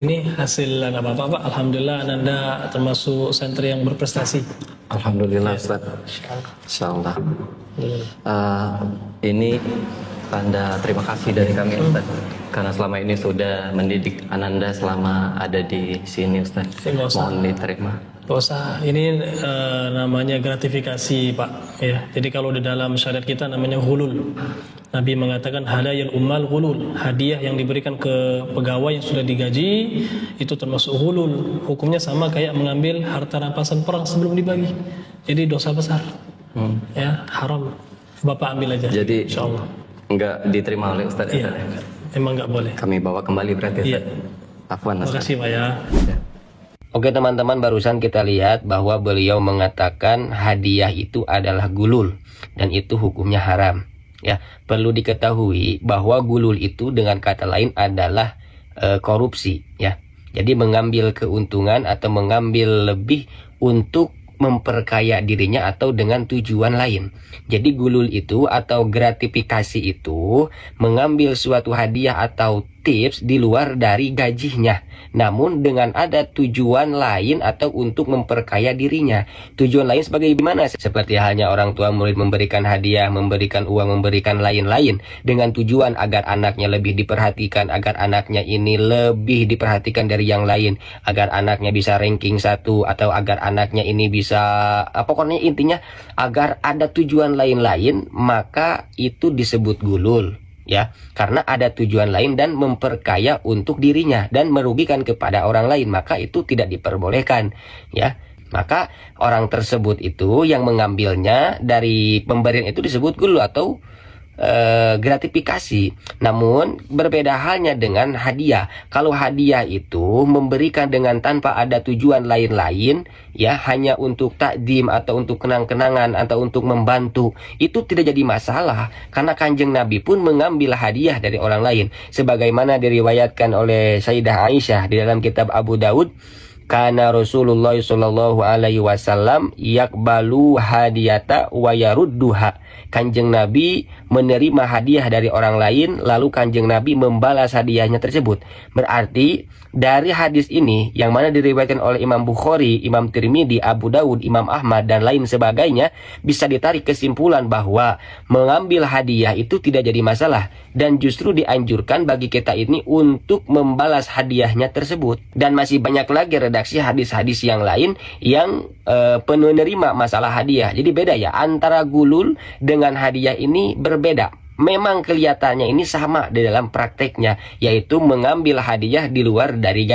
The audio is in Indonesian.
Ini hasil anak bapak, Pak. Alhamdulillah Ananda termasuk santri yang berprestasi. Alhamdulillah Ustaz. Insyaallah. Ini tanda terima kasih dari kami Ustaz, karena selama ini sudah mendidik Ananda selama ada di sini Ustaz. Mohon diterima. Gak usah, ini namanya gratifikasi Pak ya. Jadi kalau di dalam syariat kita namanya hulul. Nabi mengatakan hadayal ummal hulul, hadiah yang diberikan ke pegawai yang sudah digaji itu termasuk hulul. Hukumnya sama kayak mengambil harta rampasan perang sebelum dibagi. Jadi dosa besar, ya haram. Bapak ambil aja. Jadi insyaallah enggak diterima oleh Ustaz. Iya, emang enggak boleh. Kami bawa kembali berarti Ustaz. Iya. Afwan Ustaz. Terima kasih Pak ya. Oke teman-teman, barusan kita lihat bahwa beliau mengatakan hadiah itu adalah gulul dan itu hukumnya haram. Ya, perlu diketahui bahwa gulul itu dengan kata lain adalah korupsi. Ya, jadi mengambil keuntungan atau mengambil lebih untuk memperkaya dirinya atau dengan tujuan lain. Jadi gulul itu atau gratifikasi itu mengambil suatu hadiah atau tips di luar dari gajinya, namun dengan ada tujuan lain atau untuk memperkaya dirinya. Tujuan lain sebagai gimana? Seperti halnya orang tua murid memberikan hadiah, memberikan uang, memberikan lain-lain dengan tujuan agar anaknya lebih diperhatikan, agar anaknya ini lebih diperhatikan dari yang lain, agar anaknya bisa ranking 1 atau agar anaknya ini bisa pokoknya intinya agar ada tujuan lain-lain, maka itu disebut gulul. Ya, karena ada tujuan lain dan memperkaya untuk dirinya dan merugikan kepada orang lain, maka itu tidak diperbolehkan. Ya, maka orang tersebut itu yang mengambilnya dari pemberian itu disebut gulu atau gratifikasi. Namun berbeda halnya dengan hadiah. Kalau hadiah itu memberikan dengan tanpa ada tujuan lain-lain, ya hanya untuk takdim atau untuk kenang-kenangan atau untuk membantu, itu tidak jadi masalah karena Kanjeng Nabi pun mengambil hadiah dari orang lain sebagaimana diriwayatkan oleh Sayyidah Aisyah di dalam kitab Abu Daud. Karena Rasulullah Shallallahu Alaihi Wasallam yakbalu hadiyata wa yarudduha. Kanjeng Nabi menerima hadiah dari orang lain, lalu Kanjeng Nabi membalas hadiahnya tersebut. Berarti dari hadis ini yang mana diriwayatkan oleh Imam Bukhari, Imam Tirmidzi, Abu Daud, Imam Ahmad dan lain sebagainya, bisa ditarik kesimpulan bahwa mengambil hadiah itu tidak jadi masalah dan justru dianjurkan bagi kita ini untuk membalas hadiahnya tersebut. Dan masih banyak lagi redaksi hadis-hadis yang lain yang penerima masalah hadiah. Jadi beda ya, antara gulul dengan hadiah ini berbeda. Memang kelihatannya ini sama di dalam prakteknya, yaitu mengambil hadiah di luar dari gaji.